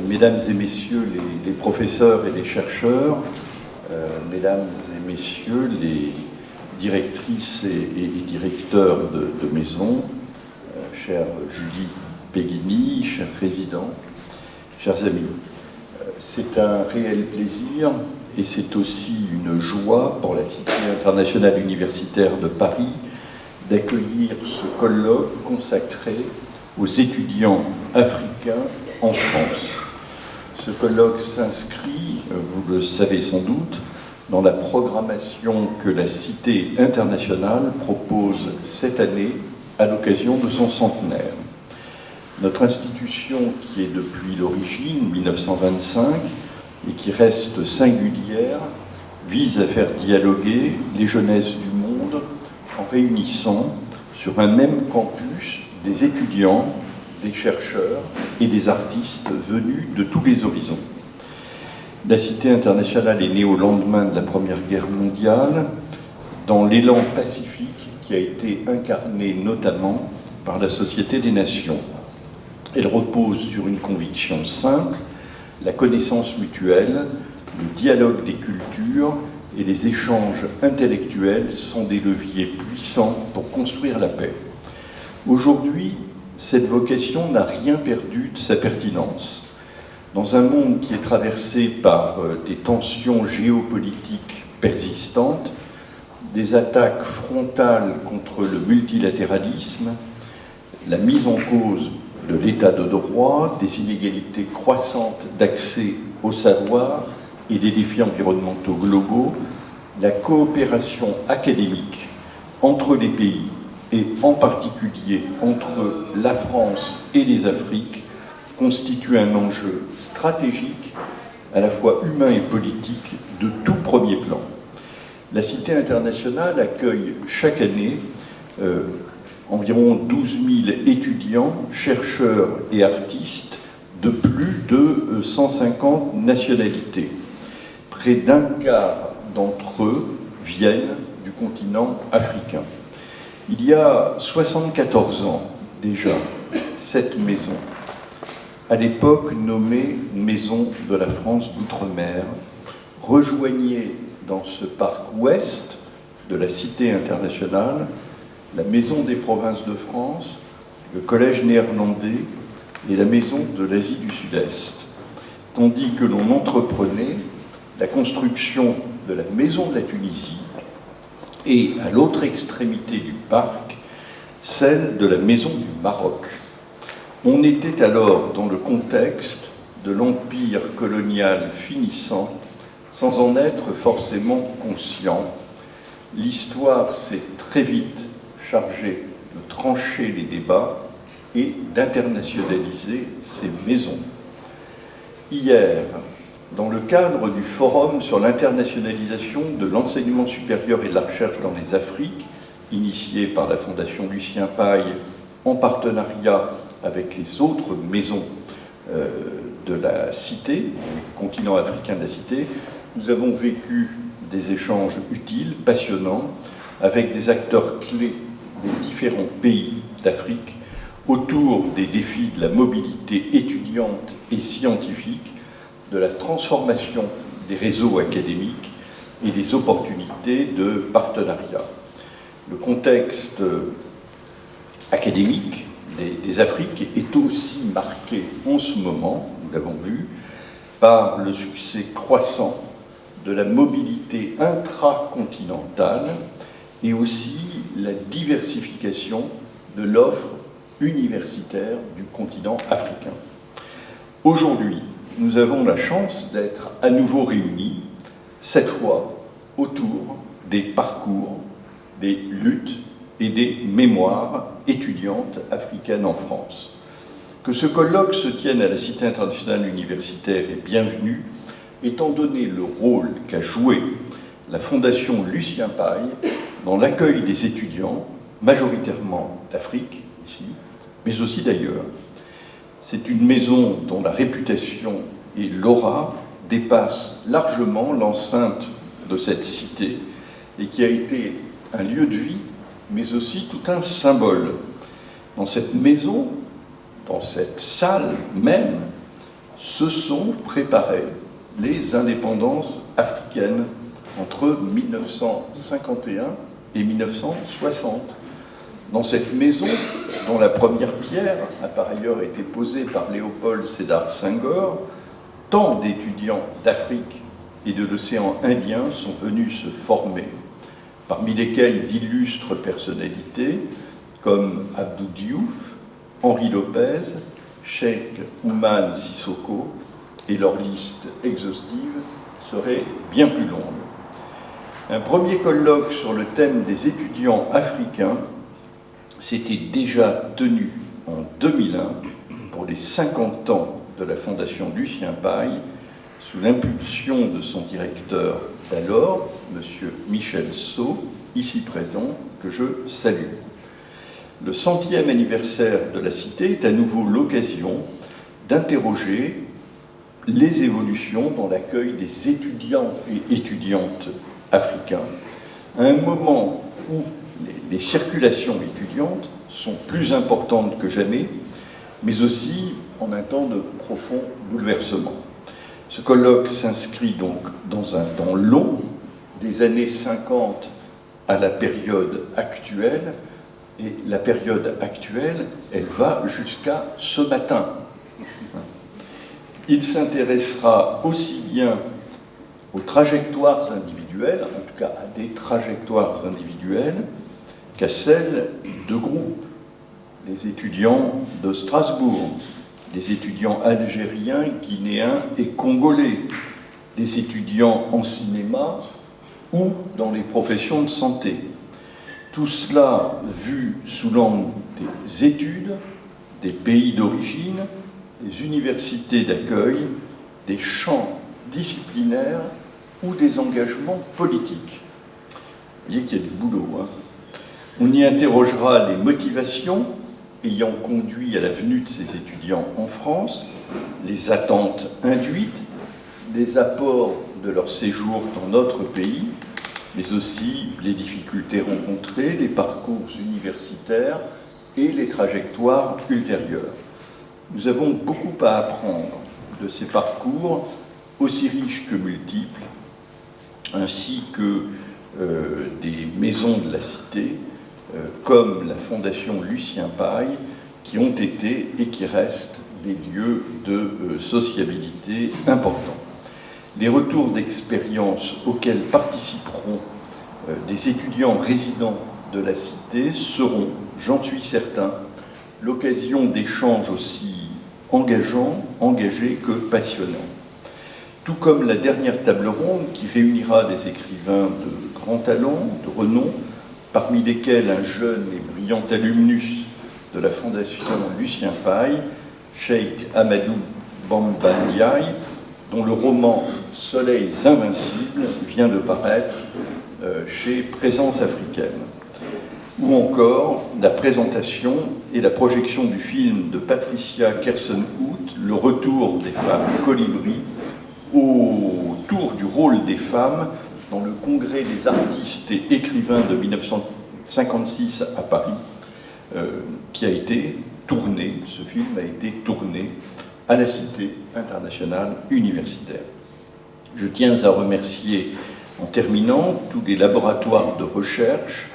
Mesdames et messieurs les professeurs et les chercheurs, mesdames et messieurs les directrices et directeurs de maison, chère Julie Péguini, cher président, chers amis, c'est un réel plaisir et c'est aussi une joie pour la Cité internationale universitaire de Paris d'accueillir ce colloque consacré aux étudiants africains en France. Ce colloque s'inscrit, vous le savez sans doute, dans la programmation que la Cité internationale propose cette année à l'occasion de son centenaire. Notre institution, qui est depuis l'origine, 1925, et qui reste singulière, vise à faire dialoguer les jeunesses du monde en réunissant sur un même campus des étudiants, des chercheurs et des artistes venus de tous les horizons. La Cité internationale est née au lendemain de la Première Guerre mondiale, dans l'élan pacifique qui a été incarné notamment par la Société des Nations. Elle repose sur une conviction simple, la connaissance mutuelle, le dialogue des cultures et les échanges intellectuels sont des leviers puissants pour construire la paix. Aujourd'hui, cette vocation n'a rien perdu de sa pertinence. Dans un monde qui est traversé par des tensions géopolitiques persistantes, des attaques frontales contre le multilatéralisme, la mise en cause de l'état de droit, des inégalités croissantes d'accès au savoir et des défis environnementaux globaux, la coopération académique entre les pays et en particulier entre la France et les Afriques constitue un enjeu stratégique, à la fois humain et politique, de tout premier plan. La Cité internationale accueille chaque année environ 12 000 étudiants, chercheurs et artistes de plus de 150 nationalités. Près d'un quart d'entre eux viennent du continent africain. Il y a 74 ans déjà, cette maison, à l'époque nommée Maison de la France d'Outre-mer, rejoignait dans ce parc ouest de la Cité internationale la Maison des provinces de France, le Collège néerlandais et la Maison de l'Asie du Sud-Est, tandis que l'on entreprenait la construction de la Maison de la Tunisie et, à l'autre extrémité du parc, celle de la Maison du Maroc. On était alors dans le contexte de l'empire colonial finissant, sans en être forcément conscient. L'histoire s'est très vite chargée de trancher les débats et d'internationaliser ces maisons. Hier, dans le cadre du Forum sur l'internationalisation de l'enseignement supérieur et de la recherche dans les Afriques, initié par la Fondation Lucien Paille en partenariat avec les autres maisons de la Cité, du continent africain de la Cité, nous avons vécu des échanges utiles, passionnants, avec des acteurs clés des différents pays d'Afrique autour des défis de la mobilité étudiante et scientifique, de la transformation des réseaux académiques et des opportunités de partenariat. Le contexte académique des Afriques est aussi marqué en ce moment, nous l'avons vu, par le succès croissant de la mobilité intracontinentale et aussi la diversification de l'offre universitaire du continent africain. Aujourd'hui, nous avons la chance d'être à nouveau réunis, cette fois autour des parcours, des luttes et des mémoires étudiantes africaines en France. Que ce colloque se tienne à la Cité internationale universitaire est bienvenu, étant donné le rôle qu'a joué la Fondation Lucien Paille dans l'accueil des étudiants, majoritairement d'Afrique, ici, mais aussi d'ailleurs. C'est une maison dont la réputation et l'aura dépassent largement l'enceinte de cette cité et qui a été un lieu de vie, mais aussi tout un symbole. Dans cette maison, dans cette salle même, se sont préparées les indépendances africaines entre 1951 et 1960. Dans cette maison, dont la première pierre a par ailleurs été posée par Léopold Sédar Senghor, tant d'étudiants d'Afrique et de l'océan Indien sont venus se former, parmi lesquels d'illustres personnalités comme Abdou Diouf, Henri Lopez, Cheikh Oumar Sissoko, et leur liste exhaustive serait bien plus longue. Un premier colloque sur le thème des étudiants africains s'était déjà tenu en 2001 pour les 50 ans de la Fondation Lucien Paille, sous l'impulsion de son directeur d'alors, M. Michel Sceaux, ici présent, que je salue. Le 100e anniversaire de la Cité est à nouveau l'occasion d'interroger les évolutions dans l'accueil des étudiants et étudiantes africains, à un moment où les circulations étudiantes sont plus importantes que jamais, mais aussi en un temps de profond bouleversement. Ce colloque s'inscrit donc dans un temps long, des années 50 à la période actuelle, et la période actuelle, elle va jusqu'à ce matin. Il s'intéressera aussi bien aux trajectoires individuelles, en tout cas à des trajectoires individuelles, qu'à celles de groupes. Les étudiants de Strasbourg, des étudiants algériens, guinéens et congolais, des étudiants en cinéma ou dans les professions de santé. Tout cela vu sous l'angle des études, des pays d'origine, des universités d'accueil, des champs disciplinaires ou des engagements politiques. Vous voyez qu'il y a du boulot. On y interrogera les motivations ayant conduit à la venue de ces étudiants en France, les attentes induites, les apports de leur séjour dans notre pays, mais aussi les difficultés rencontrées, les parcours universitaires et les trajectoires ultérieures. Nous avons beaucoup à apprendre de ces parcours aussi riches que multiples, ainsi que des maisons de la Cité, comme la Fondation Lucien Paille, qui ont été et qui restent des lieux de sociabilité importants. Les retours d'expérience auxquels participeront des étudiants résidents de la Cité seront, j'en suis certain, l'occasion d'échanges aussi engagés que passionnants. Tout comme la dernière table ronde qui réunira des écrivains de grand talent, de renom, parmi lesquels un jeune et brillant alumnus de la Fondation Lucien Paille, Cheikh Amadou Bamba Ndiaye, dont le roman Soleils invincibles vient de paraître chez Présence africaine. Ou encore la présentation et la projection du film de Patricia Kersen-Hout, Le retour des femmes colibris, autour du rôle des femmes dans le Congrès des artistes et écrivains de 1956 à Paris, qui a été tourné, ce film a été tourné à la Cité internationale universitaire. Je tiens à remercier, en terminant, tous les laboratoires de recherche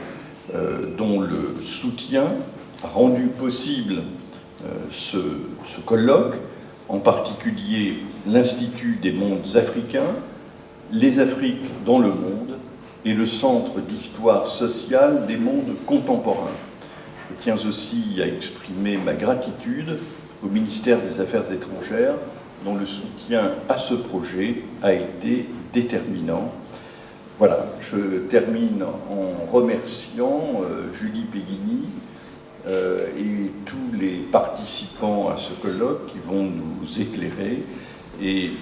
dont le soutien a rendu possible ce colloque, en particulier l'Institut des mondes africains, les Afriques dans le monde et le Centre d'histoire sociale des mondes contemporains. Je tiens aussi à exprimer ma gratitude au ministère des Affaires étrangères, dont le soutien à ce projet a été déterminant. Voilà, je termine en remerciant Julie Péguigny et tous les participants à ce colloque qui vont nous éclairer, et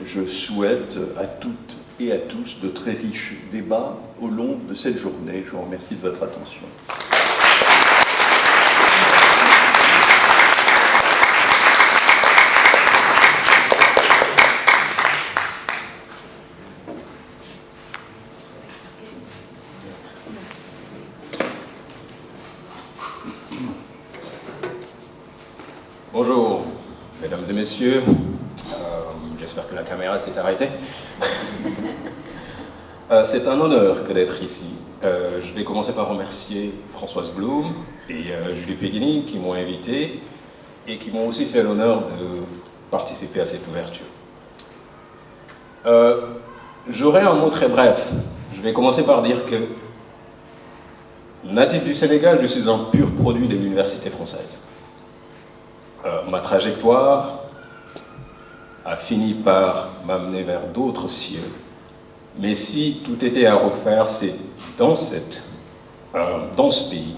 je souhaite à toutes et à tous de très riches débats au long de cette journée. Je vous remercie de votre attention. Bonjour, mesdames et messieurs. J'espère que la caméra s'est arrêtée. C'est un honneur que d'être ici. Je vais commencer par remercier Françoise Blum et Julie Peghini qui m'ont invité et qui m'ont aussi fait l'honneur de participer à cette ouverture. J'aurai un mot très bref. Je vais commencer par dire que, natif du Sénégal, je suis un pur produit de l'université française. Ma trajectoire a fini par m'amener vers d'autres cieux. Mais si tout était à refaire, c'est dans ce pays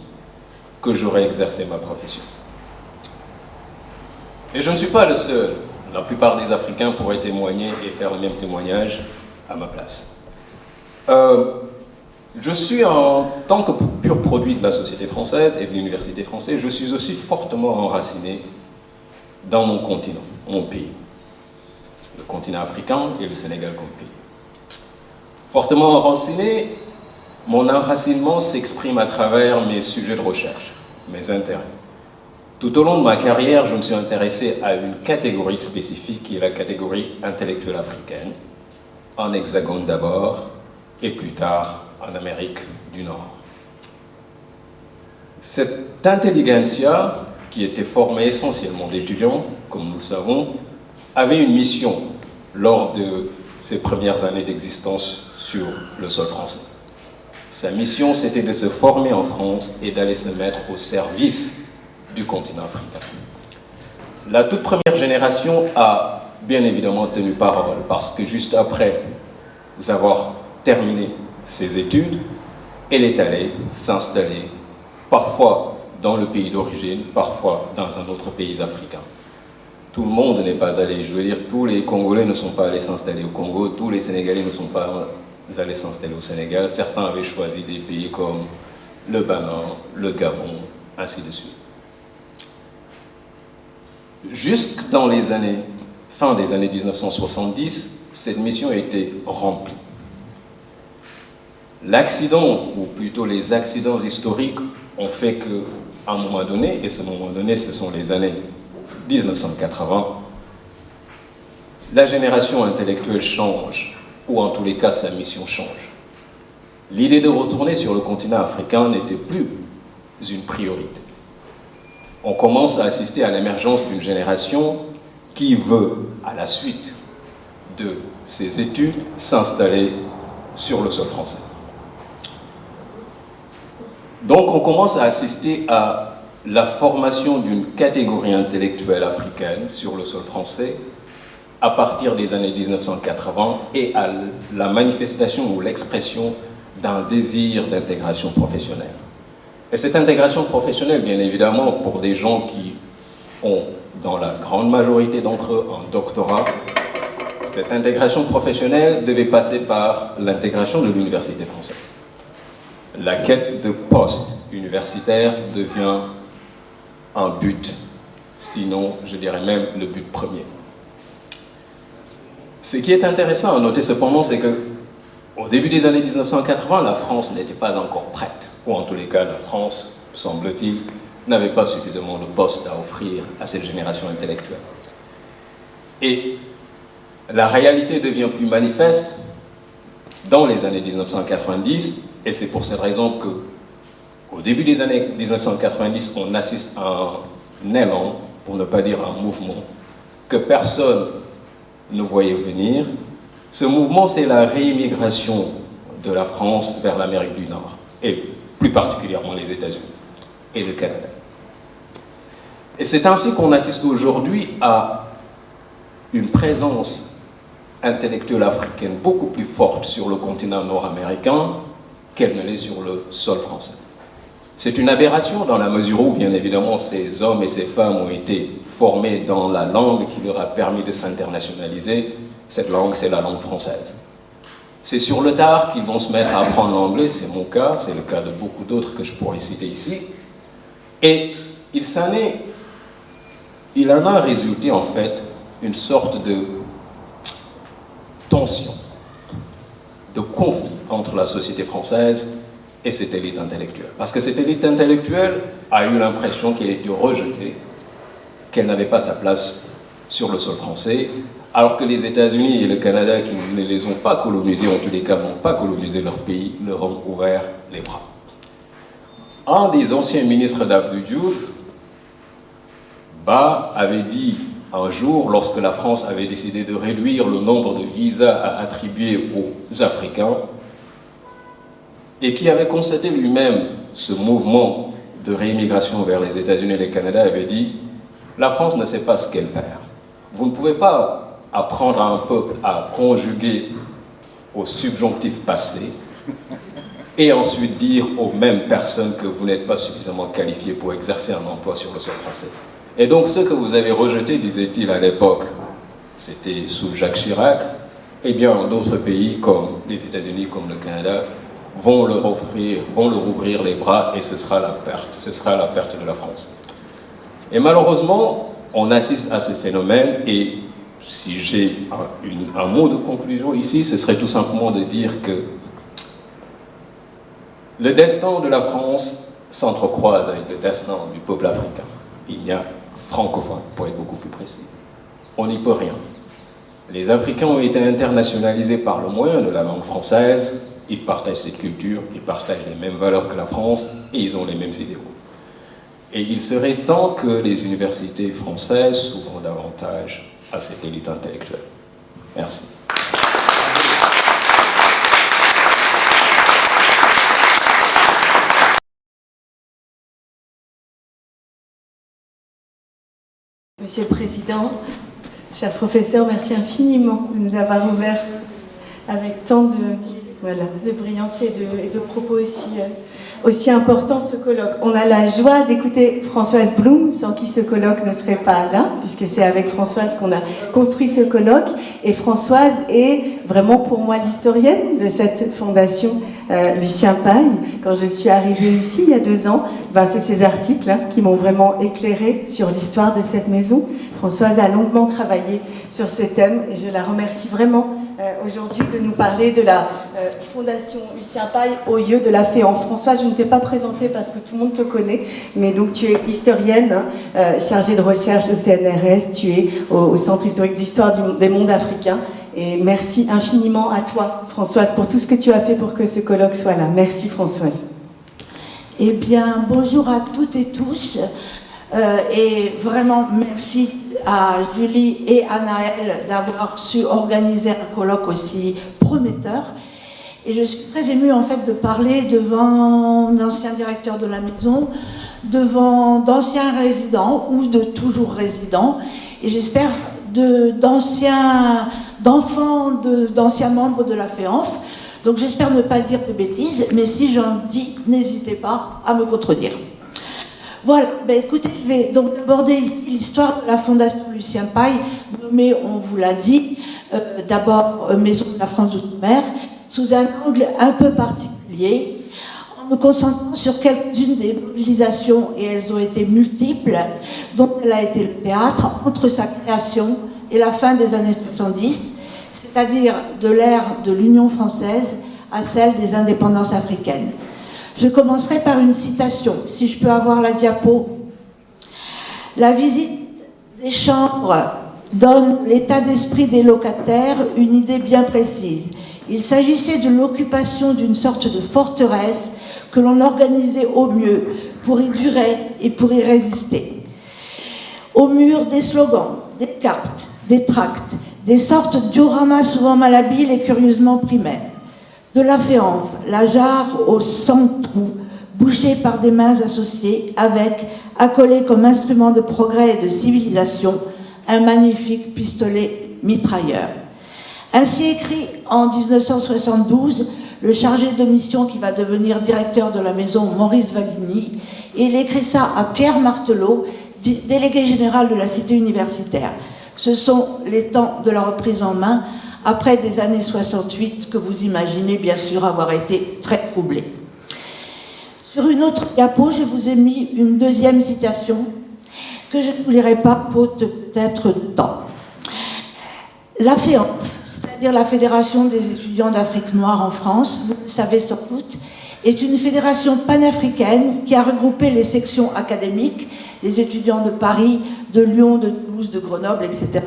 que j'aurais exercé ma profession. Et je ne suis pas le seul. La plupart des Africains pourraient témoigner et faire le même témoignage à ma place. Je suis, en tant que pur produit de la société française et de l'université française, je suis aussi fortement enraciné dans mon continent, mon pays. Le continent africain et le Sénégal comme pays. Fortement enraciné, mon enracinement s'exprime à travers mes sujets de recherche, mes intérêts. Tout au long de ma carrière, je me suis intéressé à une catégorie spécifique qui est la catégorie intellectuelle africaine, en Hexagone d'abord, et plus tard en Amérique du Nord. Cette intelligentsia, qui était formée essentiellement d'étudiants, comme nous le savons, avait une mission lors de ses premières années d'existence sur le sol français. Sa mission, c'était de se former en France et d'aller se mettre au service du continent africain. La toute première génération a bien évidemment tenu parole, parce que juste après avoir terminé ses études, elle est allée s'installer, parfois dans le pays d'origine, parfois dans un autre pays africain. Tout le monde n'est pas allé, je veux dire, tous les Congolais ne sont pas allés s'installer au Congo, tous les Sénégalais ne sont pas allés s'installer au Sénégal, certains avaient choisi des pays comme le Bénin, le Gabon, ainsi de suite. Jusque dans les années, fin des années 1970, cette mission a été remplie. L'accident, ou plutôt les accidents historiques, ont fait qu'à un moment donné, et ce moment donné, ce sont les années 1980, la génération intellectuelle change, ou en tous les cas, sa mission change. L'idée de retourner sur le continent africain n'était plus une priorité. On commence à assister à l'émergence d'une génération qui veut, à la suite de ses études, s'installer sur le sol français. Donc on commence à assister à la formation d'une catégorie intellectuelle africaine sur le sol français à partir des années 1980 et à la manifestation ou l'expression d'un désir d'intégration professionnelle. Et cette intégration professionnelle, bien évidemment, pour des gens qui ont, dans la grande majorité d'entre eux, un doctorat, cette intégration professionnelle devait passer par l'intégration de l'université française. La quête de poste universitaire devient un but, sinon, je dirais même le but premier. Ce qui est intéressant à noter cependant, c'est qu'au début des années 1980, la France n'était pas encore prête, ou en tous les cas, la France, semble-t-il, n'avait pas suffisamment de postes à offrir à cette génération intellectuelle. Et la réalité devient plus manifeste dans les années 1990, et c'est pour cette raison qu'au début des années 1990, on assiste à un élan, pour ne pas dire un mouvement, que personne ne voyait venir. Ce mouvement, c'est la réimmigration de la France vers l'Amérique du Nord, et plus particulièrement les États-Unis et le Canada. Et c'est ainsi qu'on assiste aujourd'hui à une présence intellectuelle africaine beaucoup plus forte sur le continent nord-américain qu'elle ne l'est sur le sol français. C'est une aberration dans la mesure où, bien évidemment, ces hommes et ces femmes ont été formés dans la langue qui leur a permis de s'internationaliser. Cette langue, c'est la langue française. C'est sur le tard qu'ils vont se mettre à apprendre l'anglais, c'est mon cas, c'est le cas de beaucoup d'autres que je pourrais citer ici. Et il en a résulté en fait une sorte de tension, de conflit entre la société française et cette élite intellectuelle. Parce que cette élite intellectuelle a eu l'impression qu'elle était rejetée, qu'elle n'avait pas sa place sur le sol français, alors que les États-Unis et le Canada, qui ne les ont pas colonisés, en tous les cas n'ont pas colonisé leur pays, leur ont ouvert les bras. Un des anciens ministres d'Abdou Diouf, avait dit un jour, lorsque la France avait décidé de réduire le nombre de visas à attribuer aux Africains, et qui avait constaté lui-même ce mouvement de réimmigration vers les États-Unis et le Canada, avait dit « La France ne sait pas ce qu'elle perd. Vous ne pouvez pas apprendre à un peuple à conjuguer au subjonctif passé et ensuite dire aux mêmes personnes que vous n'êtes pas suffisamment qualifiés pour exercer un emploi sur le sol français. Et donc ce que vous avez rejeté, disait-il à l'époque, c'était sous Jacques Chirac, eh bien d'autres pays comme les États-Unis, comme le Canada, vont leur ouvrir les bras et ce sera la perte de la France. Et malheureusement, on assiste à ce phénomène et si j'ai un mot de conclusion ici, ce serait tout simplement de dire que le destin de la France s'entrecroise avec le destin du peuple africain. Il y a francophone, pour être beaucoup plus précis. On n'y peut rien. Les Africains ont été internationalisés par le moyen de la langue française. Ils partagent cette culture, ils partagent les mêmes valeurs que la France et ils ont les mêmes idéaux. Et il serait temps que les universités françaises s'ouvrent davantage à cette élite intellectuelle. Merci. Monsieur le Président, cher professeur, merci infiniment de nous avoir ouvert avec tant de brillance et de propos aussi importants ce colloque. On a la joie d'écouter Françoise Blum, sans qui ce colloque ne serait pas là, puisque c'est avec Françoise qu'on a construit ce colloque. Et Françoise est vraiment pour moi l'historienne de cette fondation Lucien Paille. Quand je suis arrivée ici il y a 2 ans, c'est ces articles qui m'ont vraiment éclairée sur l'histoire de cette maison. Françoise a longuement travaillé sur ce thème et je la remercie vraiment aujourd'hui de nous parler de la Fondation Lucien Paille au lieu de la Féance. Françoise, je ne t'ai pas présentée parce que tout le monde te connaît, mais donc tu es historienne, chargée de recherche au CNRS, tu es au Centre historique d'histoire des mondes africains. Et merci infiniment à toi, Françoise, pour tout ce que tu as fait pour que ce colloque soit là. Merci, Françoise. Eh bien, bonjour à toutes et tous. Et vraiment, merci à Julie et à Naël d'avoir su organiser un colloque aussi prometteur. Et je suis très émue, en fait, de parler devant d'anciens directeurs de la maison, devant d'anciens résidents ou de toujours résidents, et j'espère d'anciens membres de la FEANF. Donc j'espère ne pas dire de bêtises, mais si j'en dis, n'hésitez pas à me contredire. Voilà, écoutez, je vais donc aborder ici l'histoire de la Fondation Lucien Paille, nommée, on vous l'a dit, d'abord Maison de la France d'Outre-mer, sous un angle un peu particulier, en me concentrant sur quelques-unes des mobilisations, et elles ont été multiples, dont elle a été le théâtre entre sa création et la fin des années 70, c'est-à-dire de l'ère de l'Union française à celle des indépendances africaines. Je commencerai par une citation, si je peux avoir la diapo. La visite des chambres donne l'état d'esprit des locataires une idée bien précise. Il s'agissait de l'occupation d'une sorte de forteresse que l'on organisait au mieux pour y durer et pour y résister. Au mur, des slogans, des cartes, des tracts, des sortes dioramas souvent malhabiles et curieusement primaires. De la féance, la jarre aux 100 trous, bouchée par des mains associées, avec, accolé comme instrument de progrès et de civilisation, un magnifique pistolet mitrailleur. Ainsi écrit en 1972, le chargé de mission qui va devenir directeur de la maison, Maurice Vallini, et il écrit ça à Pierre Martelot, délégué général de la cité universitaire. Ce sont les temps de la reprise en main, après des années 68 que vous imaginez bien sûr avoir été très troublés. Sur une autre diapo, je vous ai mis une deuxième citation que je ne vous lirai pas, faute peut-être de temps. La FEANF, c'est-à-dire la Fédération des étudiants d'Afrique noire en France, vous le savez sans doute, est une fédération panafricaine qui a regroupé les sections académiques, les étudiants de Paris, de Lyon, de Toulouse, de Grenoble, etc.,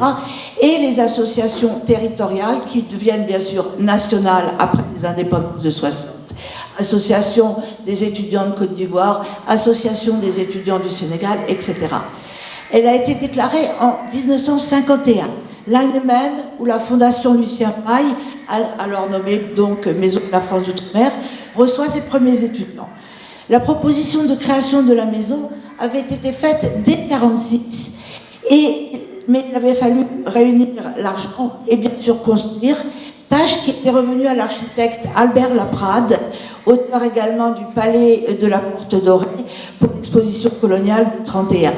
et les associations territoriales qui deviennent bien sûr nationales après les indépendances de 60. Association des étudiants de Côte d'Ivoire, Association des étudiants du Sénégal, etc. Elle a été déclarée en 1951, l'année même où la Fondation Lucien Paille, alors nommée donc Maison de la France d'Outre-mer, reçoit ses premiers étudiants. La proposition de création de la maison avait été faite dès 1946, mais il avait fallu réunir l'argent et bien sûr construire, tâche qui était revenue à l'architecte Albert Laprade, auteur également du Palais de la Porte Dorée pour l'exposition coloniale de 1931.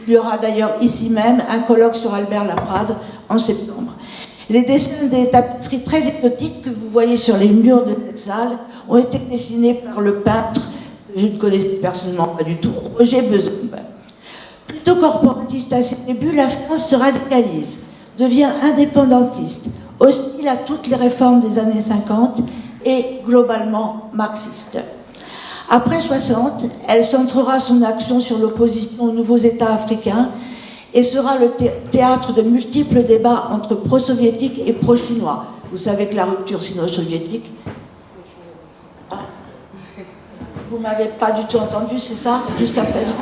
Il y aura d'ailleurs ici même un colloque sur Albert Laprade en septembre. Les dessins des tapisseries très exotiques que vous voyez sur les murs de cette salle ont été dessinés par le peintre, que je ne connaissais personnellement pas du tout, Roger Bezombes. Plutôt corporatiste à ses débuts, la France se radicalise, devient indépendantiste, hostile à toutes les réformes des années 50 et globalement marxiste. Après 60, elle centrera son action sur l'opposition aux nouveaux États africains et sera le théâtre de multiples débats entre pro-soviétiques et pro-chinois. Vous savez que la rupture sino-soviétique... Ah. Vous ne m'avez pas du tout entendu, c'est ça, jusqu'à présent?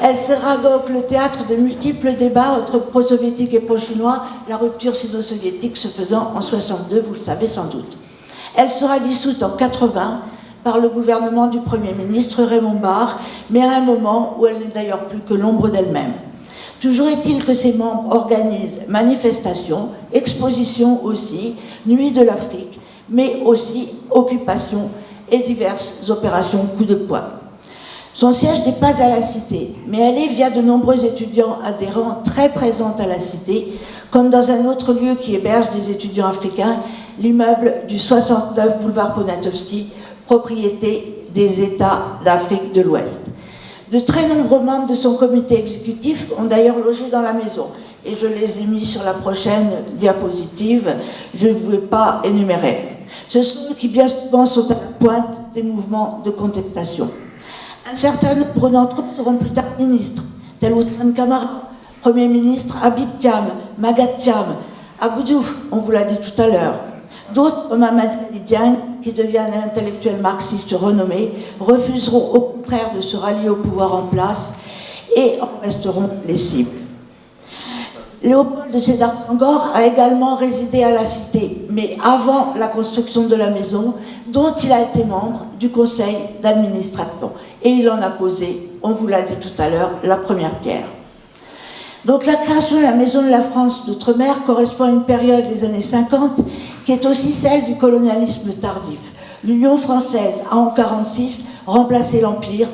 Elle sera donc le théâtre de multiples débats entre pro-soviétiques et pro-chinois, la rupture sino-soviétique se faisant en 62, vous le savez sans doute. Elle sera dissoute en 80 par le gouvernement du Premier ministre Raymond Barre, mais à un moment où elle n'est d'ailleurs plus que l'ombre d'elle-même. Toujours est-il que ses membres organisent manifestations, expositions aussi, Nuit de l'Afrique, mais aussi occupations et diverses opérations coup de poing. Son siège n'est pas à la Cité, mais elle est via de nombreux étudiants adhérents très présents à la Cité, comme dans un autre lieu qui héberge des étudiants africains, l'immeuble du 69 boulevard Poniatowski, propriété des États d'Afrique de l'Ouest. De très nombreux membres de son comité exécutif ont d'ailleurs logé dans la maison, et je les ai mis sur la prochaine diapositive, je ne vais pas énumérer. Ce sont eux qui bien souvent sont à la pointe des mouvements de contestation. Un certain nombre d'entre eux seront plus tard ministres, tel Ousmane Camara, Premier ministre Habib Thiam, Magatte Thiam, Abou Diouf, on vous l'a dit tout à l'heure. D'autres, comme Mamadi Ali Diagne, qui devient un intellectuel marxiste renommé, refuseront au contraire de se rallier au pouvoir en place et en resteront les cibles. Léopold de Sédar Senghor a également résidé à la Cité, mais avant la construction de la maison, dont il a été membre du conseil d'administration. Et il en a posé, on vous l'a dit tout à l'heure, la première pierre. Donc la création de la Maison de la France d'Outre-mer correspond à une période des années 50 qui est aussi celle du colonialisme tardif. L'Union française a en 1946 remplacé l'Empire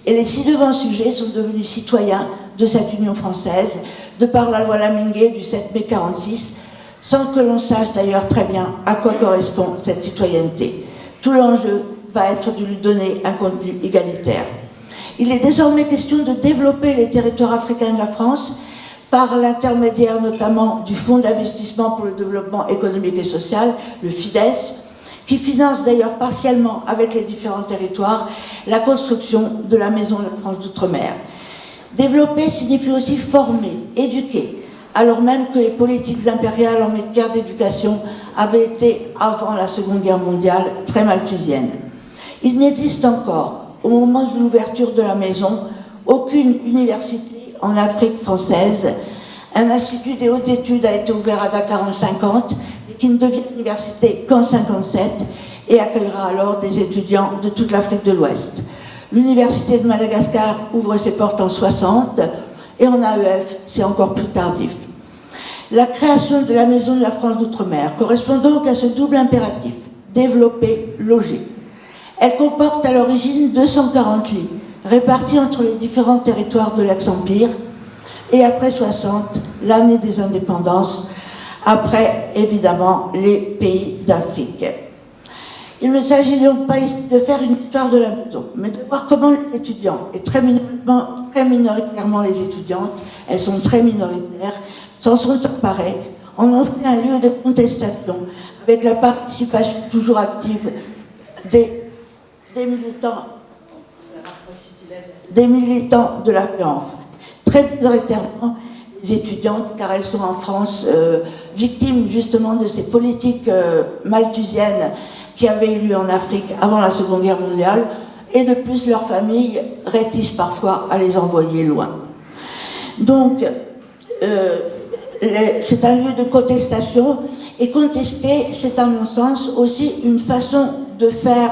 et les ci-devant sujets sont devenus citoyens de cette Union française de par la loi Laminguet du 7 mai 1946, sans que l'on sache d'ailleurs très bien à quoi correspond cette citoyenneté. Tout l'enjeu va être de lui donner un contenu égalitaire. Il est désormais question de développer les territoires africains de la France par l'intermédiaire notamment du Fonds d'investissement pour le développement économique et social, le FIDES, qui finance d'ailleurs partiellement avec les différents territoires la construction de la Maison de la France d'Outre-mer. Développer signifie aussi former, éduquer, alors même que les politiques impériales en matière d'éducation avaient été, avant la Seconde Guerre mondiale, très malthusiennes. Il n'existe encore, au moment de l'ouverture de la maison, aucune université en Afrique française. Un institut des hautes études a été ouvert à Dakar en 1950, mais qui ne devient université qu'en 1957 et accueillera alors des étudiants de toute l'Afrique de l'Ouest. L'université de Madagascar ouvre ses portes en 1960 et en AEF, c'est encore plus tardif. La création de la Maison de la France d'Outre-mer correspond donc à ce double impératif, développer, loger. Elle comporte à l'origine 240 lits, répartis entre les différents territoires de l'ex-empire, et après 60, l'année des indépendances, après évidemment les pays d'Afrique. Il ne s'agit donc pas ici de faire une histoire de la maison, mais de voir comment les étudiants, et très minoritairement les étudiantes, elles sont très minoritaires, s'en sont emparées, en ont fait un lieu de contestation, avec la participation toujours active des militants de la FEANF. Très minoritairement, des étudiantes, car elles sont en France victimes justement de ces politiques malthusiennes qui avaient eu lieu en Afrique avant la Seconde Guerre mondiale, et de plus leurs familles réticent parfois à les envoyer loin. Donc, c'est un lieu de contestation, et contester, c'est à mon sens aussi une façon de faire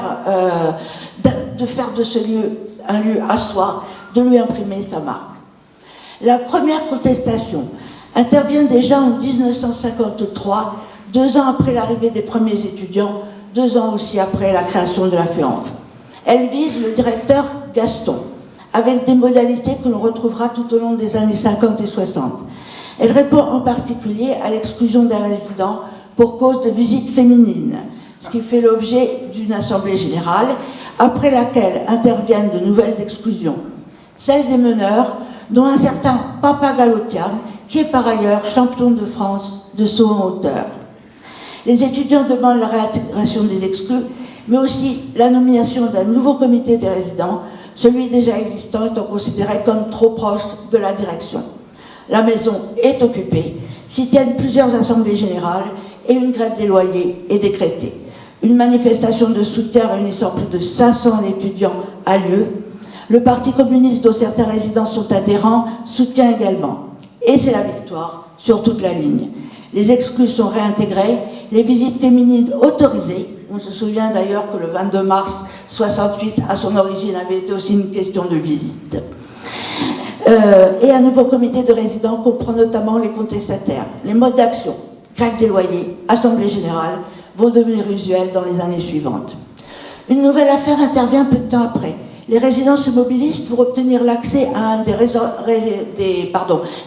de ce lieu un lieu à soi, de lui imprimer sa marque. La première contestation intervient déjà en 1953, 2 ans après l'arrivée des premiers étudiants, 2 ans aussi après la création de la FEANF. Elle vise le directeur Gaston, avec des modalités que l'on retrouvera tout au long des années 50 et 60. Elle répond en particulier à l'exclusion d'un résident pour cause de visite féminine, ce qui fait l'objet d'une assemblée générale, après laquelle interviennent de nouvelles exclusions. Celle des meneurs, dont un certain Papa Galotian, qui est par ailleurs champion de France de saut en hauteur. Les étudiants demandent la réintégration des exclus, mais aussi la nomination d'un nouveau comité des résidents, celui déjà existant étant considéré comme trop proche de la direction. La maison est occupée, s'y tiennent plusieurs assemblées générales et une grève des loyers est décrétée. Une manifestation de soutien réunissant plus de 500 étudiants a lieu. Le Parti communiste, dont certains résidents sont adhérents, soutient également. Et c'est la victoire sur toute la ligne. Les exclus sont réintégrés, les visites féminines autorisées. On se souvient d'ailleurs que le 22 mars 68, à son origine, avait été aussi une question de visite. Et un nouveau comité de résidents comprend notamment les contestataires. Les modes d'action, grève des loyers, assemblée générale, vont devenir usuels dans les années suivantes. Une nouvelle affaire intervient peu de temps après. Les résidents se mobilisent pour obtenir l'accès à un des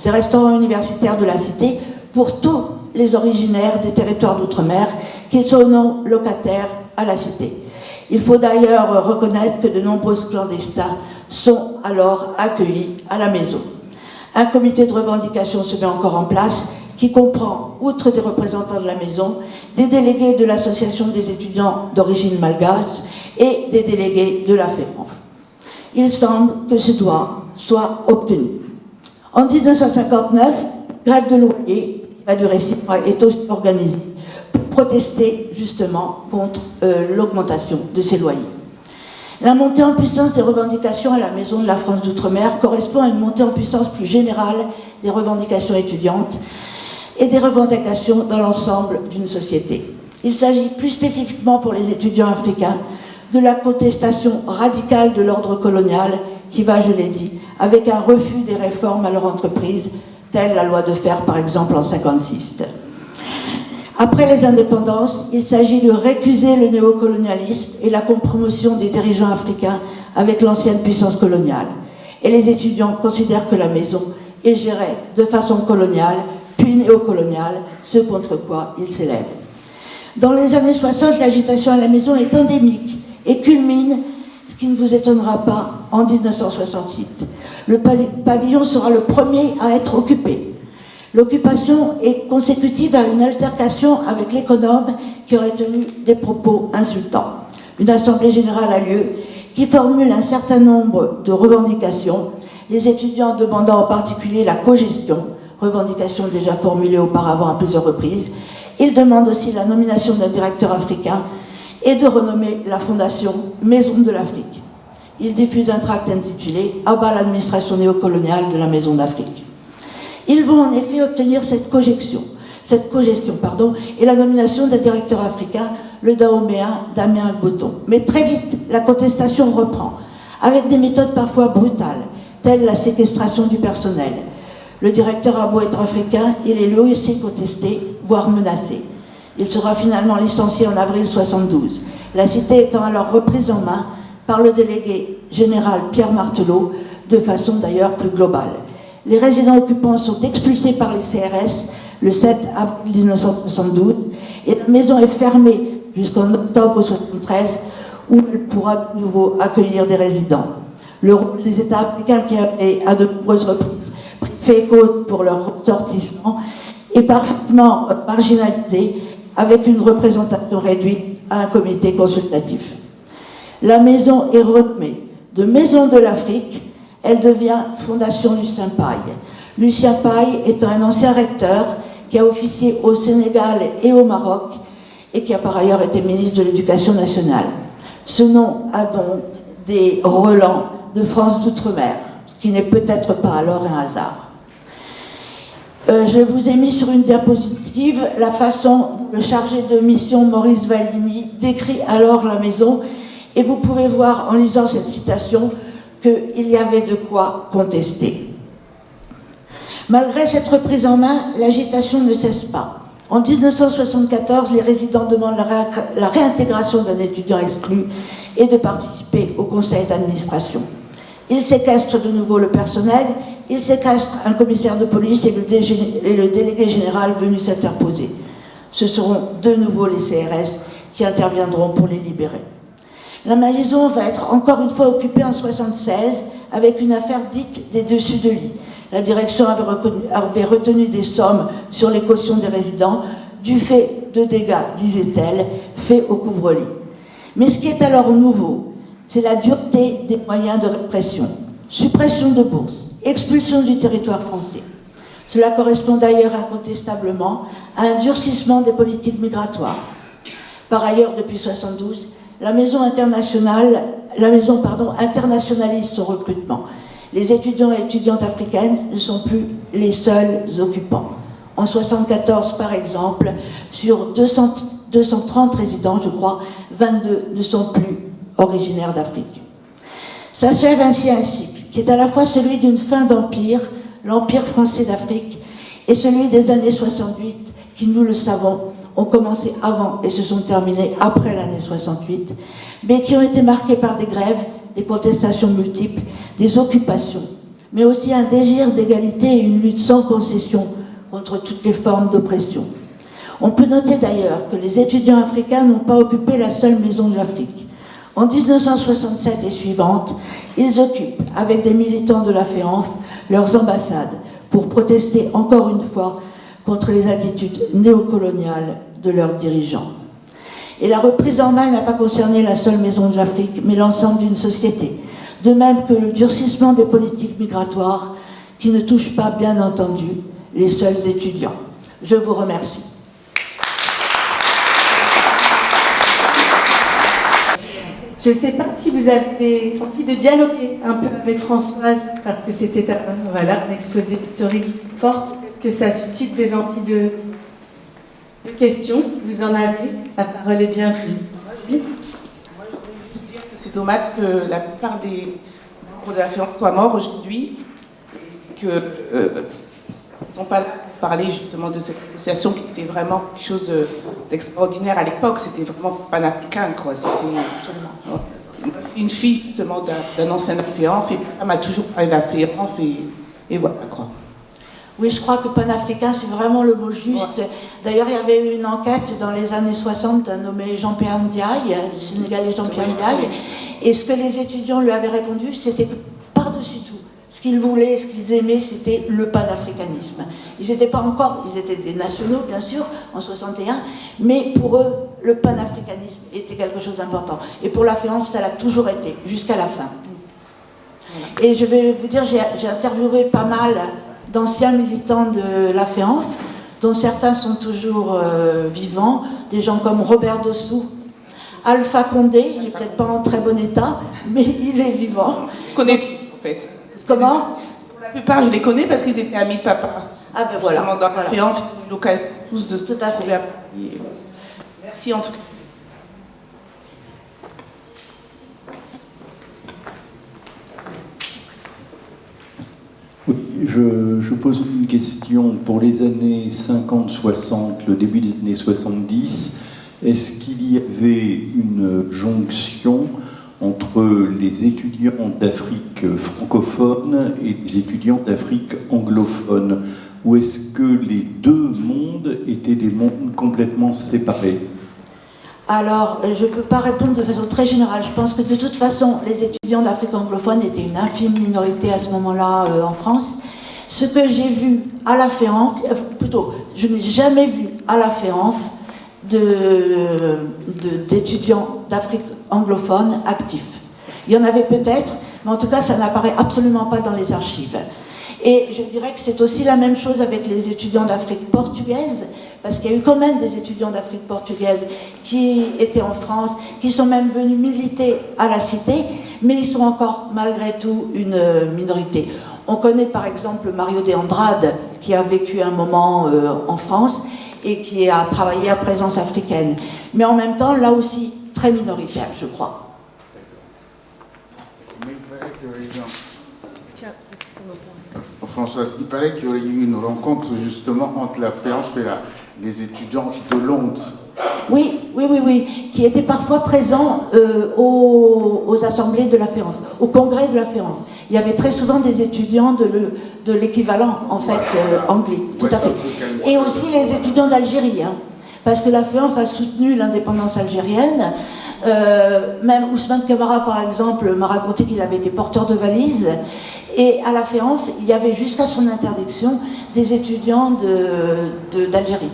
restaurants universitaires de la cité pour tous les originaires des territoires d'outre-mer, qu'ils soient ou non locataires à la cité. Il faut d'ailleurs reconnaître que de nombreux clandestins sont alors accueillis à la maison. Un comité de revendication se met encore en place qui comprend, outre des représentants de la maison, des délégués de l'association des étudiants d'origine malgache et des délégués de la FEANF. Il semble que ce droit soit obtenu. En 1959, grève de loyer, qui va durer 6 mois, est aussi organisée pour protester justement contre l'augmentation de ces loyers. La montée en puissance des revendications à la Maison de la France d'Outre-mer correspond à une montée en puissance plus générale des revendications étudiantes et des revendications dans l'ensemble d'une société. Il s'agit plus spécifiquement pour les étudiants africains de la contestation radicale de l'ordre colonial qui va, je l'ai dit, avec un refus des réformes à leur entreprise, telle la loi de fer par exemple en 1956. Après les indépendances, il s'agit de récuser le néocolonialisme et la compromission des dirigeants africains avec l'ancienne puissance coloniale. Et les étudiants considèrent que la maison est gérée de façon coloniale, puis néocoloniale, ce contre quoi ils s'élèvent. Dans les années 60, l'agitation à la maison est endémique et culmine, ce qui ne vous étonnera pas, en 1968. Le pavillon sera le premier à être occupé. L'occupation est consécutive à une altercation avec l'économe qui aurait tenu des propos insultants. Une assemblée générale a lieu qui formule un certain nombre de revendications, les étudiants demandant en particulier la cogestion, revendication déjà formulée auparavant à plusieurs reprises. Ils demandent aussi la nomination d'un directeur africain et de renommer la fondation Maison de l'Afrique. Ils diffusent un tract intitulé « À bas l'administration néocoloniale de la Maison d'Afrique ». Ils vont en effet obtenir cette cogestion, et la nomination d'un directeur africain, le Dahoméen Damien Agboton. Mais très vite, la contestation reprend, avec des méthodes parfois brutales, telles la séquestration du personnel. Le directeur a beau être africain, il est lui aussi contesté, voire menacé. Il sera finalement licencié en avril 1972, la cité étant alors reprise en main par le délégué général Pierre Martelot, de façon d'ailleurs plus globale. Les résidents occupants sont expulsés par les CRS le 7 avril 1972 et la maison est fermée jusqu'en octobre 1973 où elle pourra de nouveau accueillir des résidents. Le rôle des États africains qui avaient à de nombreuses reprises fait écho pour leur ressortissement est parfaitement marginalisé avec une représentation réduite à un comité consultatif. La maison est renommée de Maison de l'Afrique. Elle devient Fondation Lucien Paille. Lucien Paille étant un ancien recteur qui a officié au Sénégal et au Maroc et qui a par ailleurs été ministre de l'Éducation nationale. Ce nom a donc des relents de France d'outre-mer, ce qui n'est peut-être pas alors un hasard. Je vous ai mis sur une diapositive la façon dont le chargé de mission Maurice Valigny décrit alors la maison, et vous pourrez voir en lisant cette citation qu'il y avait de quoi contester. Malgré cette reprise en main, l'agitation ne cesse pas. En 1974, les résidents demandent la réintégration d'un étudiant exclu et de participer au conseil d'administration. Ils séquestrent de nouveau le personnel, ils séquestrent un commissaire de police et le délégué général venu s'interposer. Ce seront de nouveau les CRS qui interviendront pour les libérer. La maison va être encore une fois occupée en 1976 avec une affaire dite des dessus de lit. La direction avait retenu des sommes sur les cautions des résidents du fait de dégâts, disait-elle, faits au couvre-lit. Mais ce qui est alors nouveau, c'est la dureté des moyens de répression. Suppression de bourses, expulsion du territoire français. Cela correspond d'ailleurs incontestablement à un durcissement des politiques migratoires. Par ailleurs, depuis 1972, la maison internationalise son recrutement. Les étudiants et étudiantes africaines ne sont plus les seuls occupants. En 1974, par exemple, sur 230 résidents, je crois, 22 ne sont plus originaires d'Afrique. S'achève ainsi un cycle qui est à la fois celui d'une fin d'empire, l'empire français d'Afrique, et celui des années 68, qui, nous le savons, ont commencé avant et se sont terminés après l'année 68, mais qui ont été marqués par des grèves, des contestations multiples, des occupations, mais aussi un désir d'égalité et une lutte sans concession contre toutes les formes d'oppression. On peut noter d'ailleurs que les étudiants africains n'ont pas occupé la seule maison de l'Afrique. En 1967 et suivante, ils occupent, avec des militants de la FEANF, leurs ambassades pour protester encore une fois contre les attitudes néocoloniales de leurs dirigeants. Et la reprise en main n'a pas concerné la seule maison de l'Afrique, mais l'ensemble d'une société, de même que le durcissement des politiques migratoires qui ne touchent pas, bien entendu, les seuls étudiants. Je vous remercie. Je ne sais pas si vous avez envie de dialoguer un peu avec Françoise, parce que c'était un exposé historique fort, que ça suscite des envies de questions, si vous en avez. La parole est bienvenue. Moi, je voudrais juste dire que c'est dommage que la plupart des membres de la FEANF soient morts aujourd'hui, et qu'ils n'ont pas parlé justement de cette association qui était vraiment quelque chose d'extraordinaire à l'époque. C'était vraiment panafricain, quoi. C'était absolument. Moi, je suis une fille justement d'un ancien FEANF, et elle m'a toujours parlé de la FEANF, et voilà, quoi. Oui, je crois que panafricain, c'est vraiment le mot juste. Ouais. D'ailleurs, il y avait eu une enquête dans les années 60 nommé Jean-Pierre Ndiaye, le Sénégalais Jean-Pierre Ndiaye, et ce que les étudiants lui avaient répondu, c'était que par-dessus tout, ce qu'ils voulaient, ce qu'ils aimaient, c'était le panafricanisme. Ils n'étaient pas encore, ils étaient des nationaux, bien sûr, en 61, mais pour eux, le panafricanisme était quelque chose d'important. Et pour la FEANF, ça l'a toujours été, jusqu'à la fin. Voilà. Et je vais vous dire, j'ai interviewé pas mal d'anciens militants de la FEANF, dont certains sont toujours vivants, des gens comme Robert Dossou, Alpha Condé, il n'est peut-être pas en très bon état, mais il est vivant. Je connais tous, en fait. Comment ? Pour la plupart, je les connais parce qu'ils étaient amis de papa. Ah ben voilà. Justement, dans la FEANF, j'ai eu l'occasion tous de... Tout à fait. Merci en tout cas. Oui, je pose une question pour les années 50-60, le début des années 70. Est-ce qu'il y avait une jonction entre les étudiants d'Afrique francophone et les étudiants d'Afrique anglophone? Ou est-ce que les deux mondes étaient des mondes complètement séparés? Alors, je ne peux pas répondre de façon très générale. Je pense que de toute façon, les étudiants d'Afrique anglophone étaient une infime minorité à ce moment-là en France. Ce que j'ai vu à la FEANF, plutôt, je n'ai jamais vu à la FEANF d'étudiants d'Afrique anglophone actifs. Il y en avait peut-être, mais en tout cas, ça n'apparaît absolument pas dans les archives. Et je dirais que c'est aussi la même chose avec les étudiants d'Afrique portugaise, parce qu'il y a eu quand même des étudiants d'Afrique portugaise qui étaient en France, qui sont même venus militer à la Cité, mais ils sont encore malgré tout une minorité. On connaît par exemple Mario de Andrade, qui a vécu un moment en France et qui a travaillé à Présence africaine. Mais en même temps, là aussi, très minoritaire, je crois. Françoise, il paraît qu'il y aurait eu une rencontre justement entre la FEANF et les étudiants de Londres. Oui, qui étaient parfois présents aux assemblées de la FEANF, au congrès de la FEANF. Il y avait très souvent des étudiants de l'équivalent, en fait, anglais, tout à fait. Et aussi les étudiants d'Algérie, hein, parce que la FEANF a soutenu l'indépendance algérienne. Même Ousmane Camara, par exemple, m'a raconté qu'il avait été porteur de valises. Et à la FEANF, il y avait jusqu'à son interdiction des étudiants d'Algérie.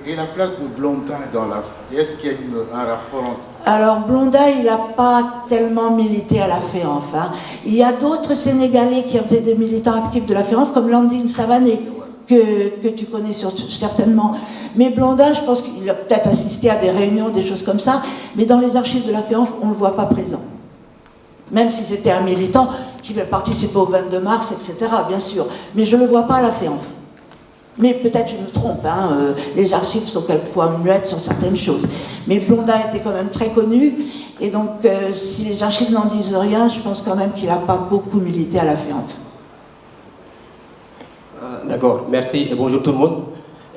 Et la place de Blondin dans l'Afrique, est-ce qu'il y a un rapport entre... Alors Blondin, il n'a pas tellement milité à la FEANF. Hein. Il y a d'autres Sénégalais qui ont été des militants actifs de la FEANF, comme Landine Savané, que tu connais certainement. Mais Blondin, je pense qu'il a peut-être assisté à des réunions, des choses comme ça, mais dans les archives de la FEANF, on ne le voit pas présent. Même si c'était un militant qui participait au 22 mars, etc., bien sûr. Mais je ne le vois pas à la FEANF. Mais peut-être je me trompe, hein, les archives sont quelquefois muettes sur certaines choses. Mais Blondin était quand même très connu, et donc si les archives n'en disent rien, je pense quand même qu'il n'a pas beaucoup milité à la FEANF. D'accord, merci et bonjour tout le monde.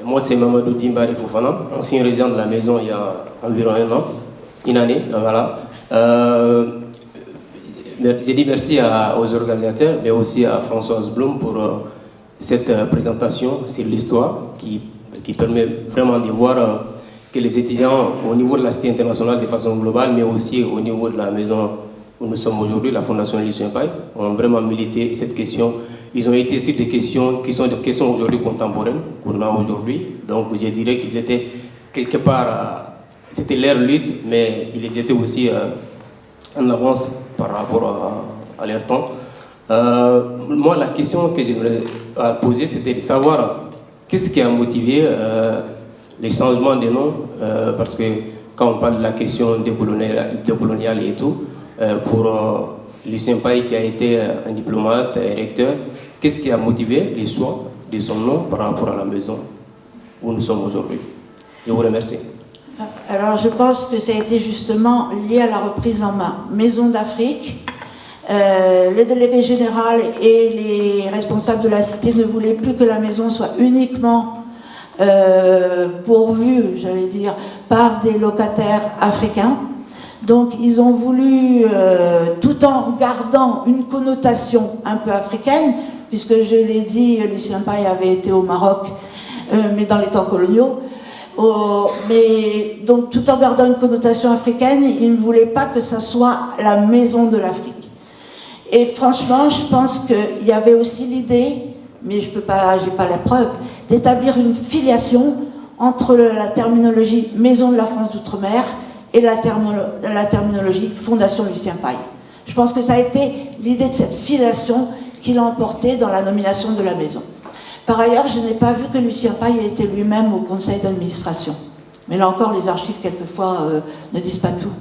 Moi c'est Mamadou Dimbari Fofana, ancien résident de la maison il y a environ une année, voilà. J'ai dit merci aux organisateurs, mais aussi à Françoise Blum pour cette présentation sur l'histoire qui permet vraiment de voir que les étudiants au niveau de la Cité internationale de façon globale, mais aussi au niveau de la maison où nous sommes aujourd'hui, la Fondation Lucien Paye, ont vraiment milité cette question. Ils ont été sur des questions qui sont des questions aujourd'hui contemporaines, qu'on a aujourd'hui. Donc je dirais qu'ils étaient quelque part, c'était leur lutte, mais ils étaient aussi en avance par rapport à leur temps. Moi, la question que j'aimerais poser, c'était de savoir qu'est-ce qui a motivé les changements de nom, parce que quand on parle de la question décoloniale et tout, pour Lucien Paye qui a été un diplomate et recteur, qu'est-ce qui a motivé les choix de son nom par rapport à la maison où nous sommes aujourd'hui? Je vous remercie. Alors je pense que ça a été justement lié à la reprise en main. Maison d'Afrique, le délégué général et les responsables de la cité ne voulaient plus que la maison soit uniquement pourvue, j'allais dire, par des locataires africains. Donc ils ont voulu, tout en gardant une connotation un peu africaine, puisque je l'ai dit, Lucien Paye avait été au Maroc, mais dans les temps coloniaux. Mais donc tout en gardant une connotation africaine, il ne voulait pas que ça soit la maison de l'Afrique. Et franchement, je pense qu'il y avait aussi l'idée, mais je n'ai pas la preuve, d'établir une filiation entre la terminologie Maison de la France d'Outre-mer et la terminologie Fondation Lucien Paye. Je pense que ça a été l'idée de cette filiation qui l'a emporté dans la nomination de la maison. Par ailleurs, je n'ai pas vu que Lucien Paye ait été lui-même au conseil d'administration. Mais là encore, les archives, quelquefois, ne disent pas tout.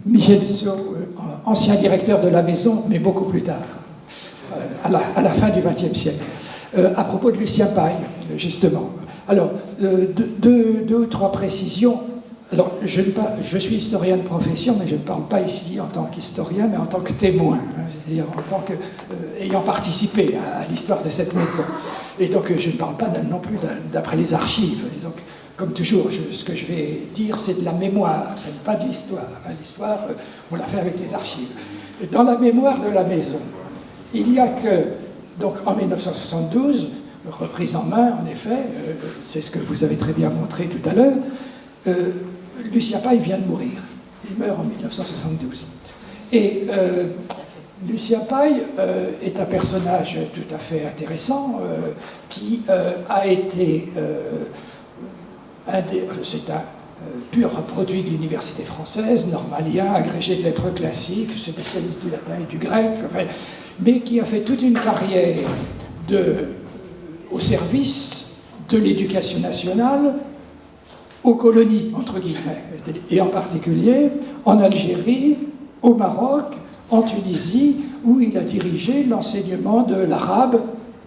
Michel Sceaux, ancien directeur de la maison, mais beaucoup plus tard, à la fin du XXe siècle. À propos de Lucien Paye, justement. Alors, deux ou trois précisions. Alors, je suis historien de profession, mais je ne parle pas ici en tant qu'historien, mais en tant que témoin, hein, c'est-à-dire en tant qu'ayant participé à l'histoire de cette maison. Et donc, je ne parle pas non plus d'après les archives. Et donc, comme toujours, ce que je vais dire, c'est de la mémoire, ce n'est pas de l'histoire. Hein. L'histoire, on l'a fait avec les archives. Et dans la mémoire de la maison, il y a que, donc en 1972, reprise en main, en effet, c'est ce que vous avez très bien montré tout à l'heure, Lucien Paye vient de mourir. Il meurt en 1972. Et Lucien Paille est un personnage tout à fait intéressant qui a été c'est un pur produit de l'université française, normalien, agrégé de lettres classiques, spécialiste du latin et du grec, enfin, mais qui a fait toute une carrière au service de l'éducation nationale aux colonies, entre guillemets, et en particulier en Algérie, au Maroc, en Tunisie, où il a dirigé l'enseignement de l'arabe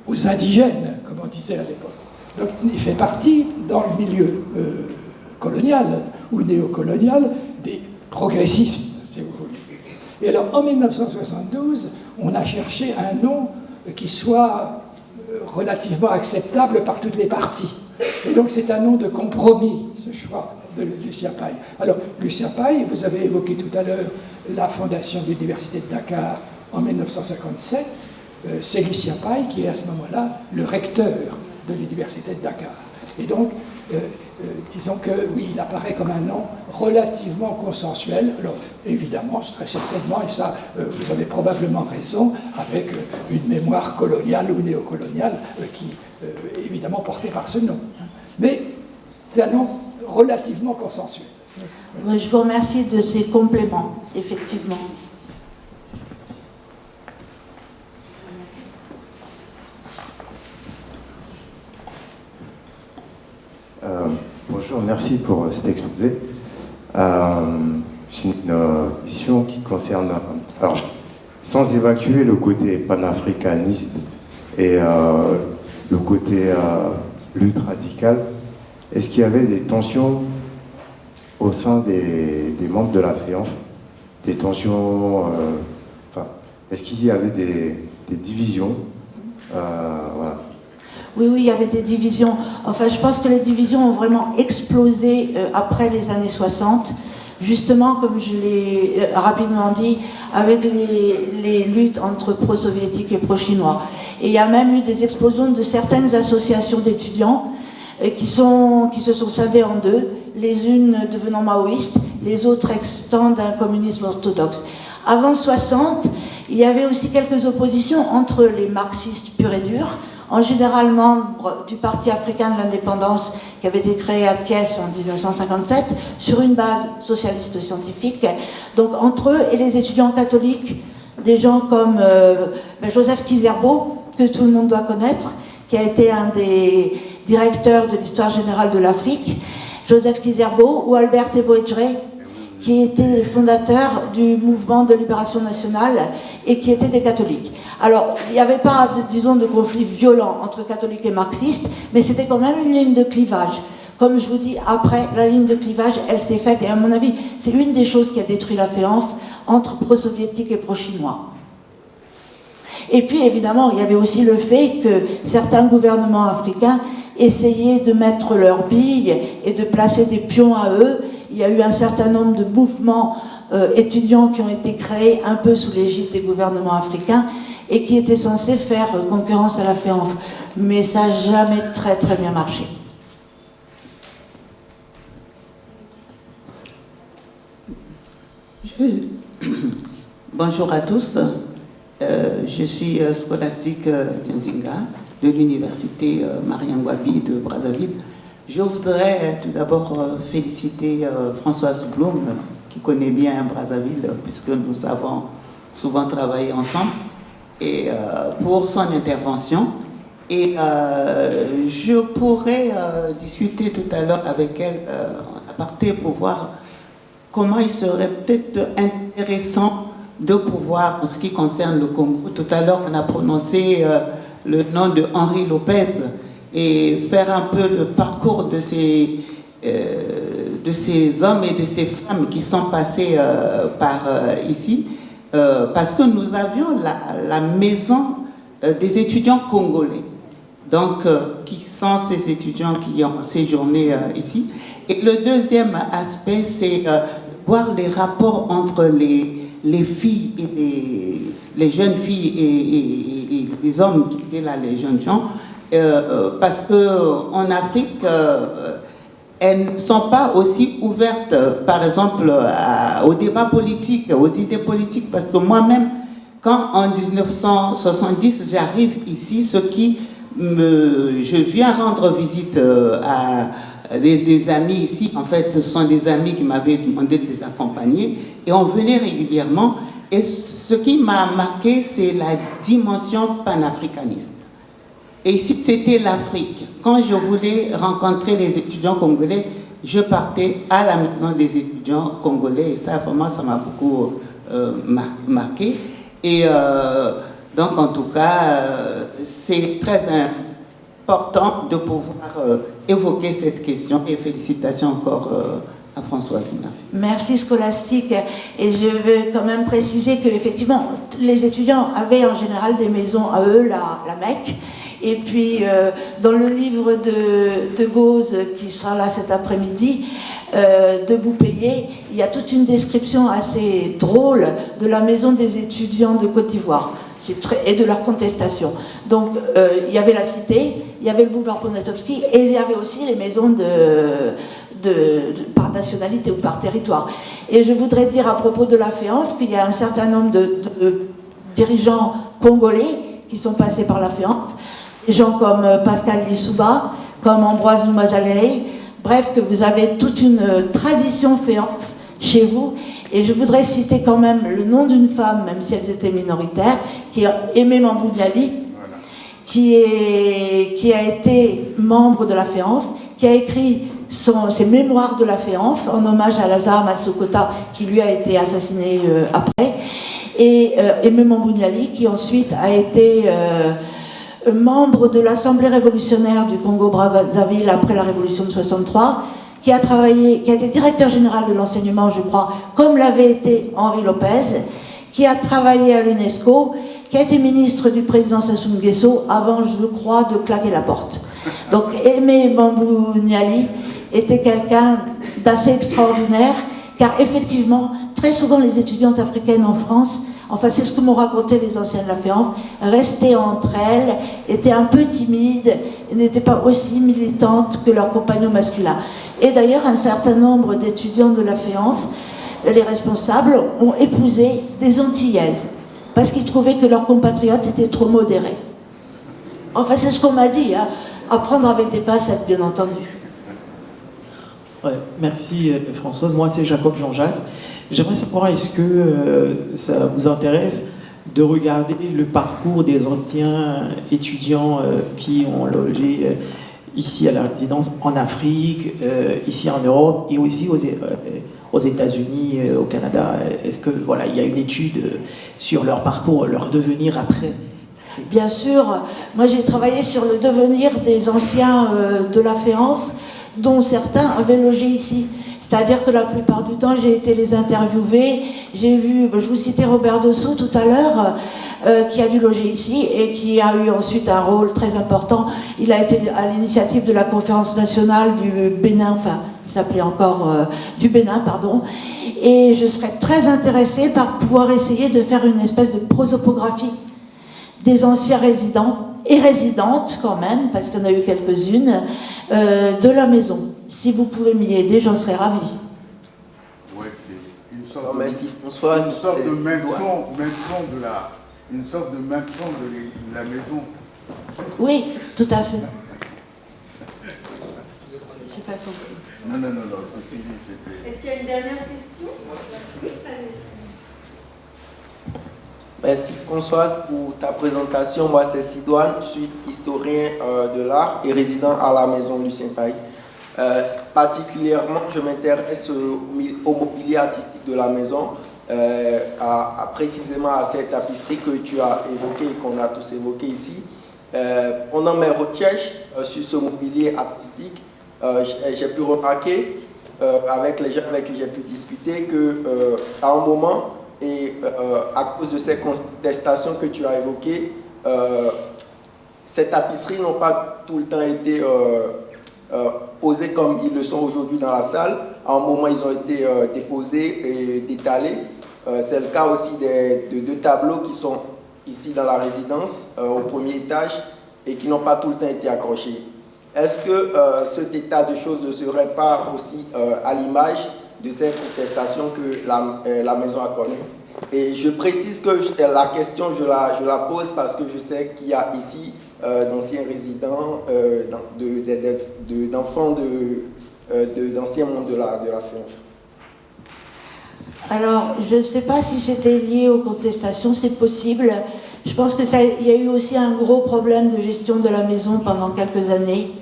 aux indigènes, comme on disait à l'époque. Donc il fait partie, dans le milieu colonial ou néocolonial, des progressistes, si vous voulez. Et alors, en 1972, on a cherché un nom qui soit relativement acceptable par toutes les parties. Et donc, c'est un nom de compromis, ce choix de Lucien Paille. Alors, Lucien Paille, vous avez évoqué tout à l'heure la fondation de l'Université de Dakar en 1957. C'est Lucien Paille qui est à ce moment-là le recteur de l'Université de Dakar. Et donc, disons que, oui, il apparaît comme un nom relativement consensuel. Alors, évidemment, très certainement, et ça, vous avez probablement raison, avec une mémoire coloniale ou néocoloniale qui est évidemment portée par ce nom. Mais c'est un nom relativement consensuel. Je vous remercie de ces compléments, effectivement. Bonjour, merci pour cet exposé. J'ai une question qui concerne, alors, sans évacuer le côté panafricaniste et le côté lutte radicale, est-ce qu'il y avait des tensions au sein des membres de la FEANF, des tensions, est-ce qu'il y avait des divisions, voilà. Oui, il y avait des divisions. Enfin, je pense que les divisions ont vraiment explosé après les années 60, justement, comme je l'ai rapidement dit, avec les luttes entre pro-soviétiques et pro-chinois. Et il y a même eu des explosions de certaines associations d'étudiants qui se sont scindées en deux, les unes devenant maoïstes, les autres restant d'un communisme orthodoxe. Avant 60, il y avait aussi quelques oppositions entre les marxistes purs et durs, en général membres du Parti africain de l'indépendance qui avait été créé à Thiès en 1957 sur une base socialiste scientifique, donc entre eux et les étudiants catholiques, des gens comme Joseph Kizerbo, que tout le monde doit connaître, qui a été un des directeurs de l'histoire générale de l'Afrique, Joseph Kizerbo, ou Albert Evo-Edgré, qui étaient les fondateurs du mouvement de libération nationale et qui étaient des catholiques. Alors, il n'y avait pas, disons, de conflit violent entre catholiques et marxistes, mais c'était quand même une ligne de clivage. Comme je vous dis, après, la ligne de clivage, elle s'est faite, et à mon avis, c'est une des choses qui a détruit la FEANF entre pro-soviétiques et pro-chinois. Et puis, évidemment, il y avait aussi le fait que certains gouvernements africains essayaient de mettre leurs billes et de placer des pions à eux. Il y a eu un certain nombre de mouvements étudiants qui ont été créés un peu sous l'égide des gouvernements africains et qui étaient censés faire concurrence à la FEANF. Mais ça n'a jamais très très bien marché. Bonjour à tous. Je suis scolastique Dianzinga de l'université Marien Ngouabi de Brazzaville. Je voudrais tout d'abord féliciter Françoise Blum, qui connaît bien Brazzaville, puisque nous avons souvent travaillé ensemble, et pour son intervention. Et je pourrais discuter tout à l'heure avec elle à partir pour voir comment il serait peut-être intéressant de pouvoir, en ce qui concerne le Congo, tout à l'heure on a prononcé le nom de Henri Lopez, et faire un peu le parcours de ces hommes et de ces femmes qui sont passés par ici, parce que nous avions la maison des étudiants congolais, donc qui sont ces étudiants qui ont séjourné ici. Et le deuxième aspect, c'est voir les rapports entre les filles et les jeunes filles et les hommes qui étaient là, les jeunes gens, parce qu'en Afrique, elles ne sont pas aussi ouvertes, par exemple, au débat politique, aux idées politiques, parce que moi-même, quand en 1970 j'arrive ici, je viens rendre visite à des amis ici, en fait, ce sont des amis qui m'avaient demandé de les accompagner, et on venait régulièrement. Et ce qui m'a marqué, c'est la dimension panafricaniste. Et ici, c'était l'Afrique. Quand je voulais rencontrer les étudiants congolais, je partais à la maison des étudiants congolais, et ça, vraiment, ça m'a beaucoup marqué. Et donc, en tout cas, c'est très important de pouvoir évoquer cette question, et félicitations encore à Françoise. Merci. Merci Scholastique. Et je veux quand même préciser qu'effectivement, les étudiants avaient en général des maisons à eux, la Mecque. Et puis, dans le livre de Gauze, qui sera là cet après-midi, de Boupéillé, il y a toute une description assez drôle de la maison des étudiants de Côte d'Ivoire et de leur contestation. Donc, il y avait la cité, il y avait le boulevard Poniatowski, et il y avait aussi les maisons par nationalité ou par territoire. Et je voudrais dire à propos de la FEANF qu'il y a un certain nombre de dirigeants congolais qui sont passés par la FEANF, des gens comme Pascal Lissouba, comme Ambroise Noumazalei, bref, que vous avez toute une tradition FEANF chez vous. Et je voudrais citer quand même le nom d'une femme, même si elles étaient minoritaires, qui est Aimée Mambouniali, qui a été membre de la FEANF, qui a écrit ses mémoires de la FEANF en hommage à Lazare Matsokota, qui lui a été assassiné après, et Aimée Mambouniali, qui ensuite a été membre de l'Assemblée révolutionnaire du Congo-Brazzaville après la révolution de 63, qui a été directeur général de l'enseignement, je crois, comme l'avait été Henri Lopez, qui a travaillé à l'UNESCO, qui a été ministre du président Sassou Nguesso avant, je crois, de claquer la porte. Donc Aimée Mambouniali était quelqu'un d'assez extraordinaire, car effectivement, très souvent les étudiantes africaines en France, enfin c'est ce que m'ont raconté les anciennes de la FEANF, restaient entre elles, étaient un peu timides, et n'étaient pas aussi militantes que leurs compagnons masculins. Et d'ailleurs, un certain nombre d'étudiants de la FEANF, les responsables, ont épousé des Antillaises, parce qu'ils trouvaient que leurs compatriotes étaient trop modérés. Enfin, c'est ce qu'on m'a dit, hein. À prendre avec des pincettes, bien entendu. Ouais, merci Françoise. Moi, c'est Jacob Jean-Jacques. J'aimerais savoir, est-ce que ça vous intéresse de regarder le parcours des anciens étudiants qui ont logé ici à la résidence en Afrique, ici en Europe et aussi aux États-Unis, au Canada? Est-ce que voilà, il y a une étude sur leur parcours, leur devenir après? Bien sûr, moi j'ai travaillé sur le devenir des anciens de la FEANF, dont certains avaient logé ici. C'est-à-dire que la plupart du temps, j'ai été les interviewer. J'ai vu, je vous citais Robert Dessous tout à l'heure, qui a dû loger ici et qui a eu ensuite un rôle très important. Il a été à l'initiative de la conférence nationale du Bénin, enfin, il s'appelait encore du Bénin, pardon. Et je serais très intéressée par pouvoir essayer de faire une espèce de prosopographie des anciens résidents et résidentes quand même, parce qu'il y en a eu quelques-unes, de la maison. Si vous pouvez m'y aider, j'en serais ravie. Ouais, c'est une sorte merci Françoise. Une sorte de maintien de la maison. Oui, tout à fait. J'ai pas compris. Non, c'est fini. Est-ce qu'il y a une dernière question? Merci Françoise pour ta présentation. Moi c'est Sidoine, je suis historien de l'art et résident à la maison Lucien Paille. Particulièrement, je m'intéresse au mobilier artistique de la maison, précisément à cette tapisserie que tu as évoquée et qu'on a tous évoqué ici. Pendant mes recherches sur ce mobilier artistique, j'ai pu remarquer avec les gens avec qui j'ai pu discuter qu'à un moment, et à cause de ces contestations que tu as évoquées, ces tapisseries n'ont pas tout le temps été posées comme ils le sont aujourd'hui dans la salle. À un moment, ils ont été déposés et détalés. C'est le cas aussi de deux tableaux qui sont ici dans la résidence, au premier étage, et qui n'ont pas tout le temps été accrochés. Est-ce que cet état de choses ne serait pas aussi à l'image de ces contestations que la maison a connues? Et je précise que la question, je la pose parce que je sais qu'il y a ici d'anciens résidents, d'enfants d'anciens membres de la FEANF. Alors, je ne sais pas si c'était lié aux contestations, c'est possible. Je pense qu'il y a eu aussi un gros problème de gestion de la maison pendant quelques années.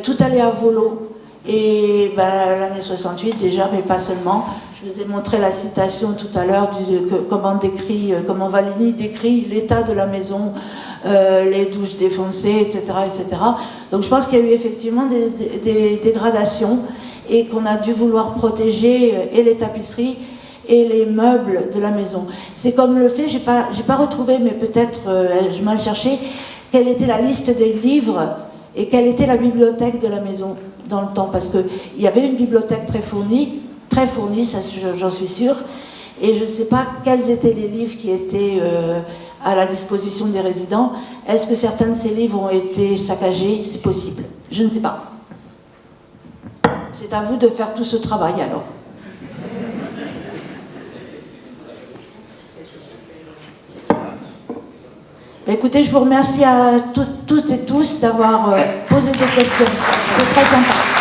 Tout allait à volo. Et l'année 68 déjà, mais pas seulement. Je vous ai montré la citation tout à l'heure comment Valigny décrit l'état de la maison, les douches défoncées, etc., etc. Donc je pense qu'il y a eu effectivement des dégradations et qu'on a dû vouloir protéger et les tapisseries et les meubles de la maison. C'est comme le fait, j'ai pas retrouvé, mais peut-être je m'en cherchais, quelle était la liste des livres et quelle était la bibliothèque de la maison dans le temps, parce qu'il y avait une bibliothèque très fournie, ça j'en suis sûre, et je ne sais pas quels étaient les livres qui étaient à la disposition des résidents. Est-ce que certains de ces livres ont été saccagés? C'est possible, je ne sais pas. C'est à vous de faire tout ce travail alors. Écoutez, je vous remercie à toutes et tous d'avoir posé des questions. C'est très sympa.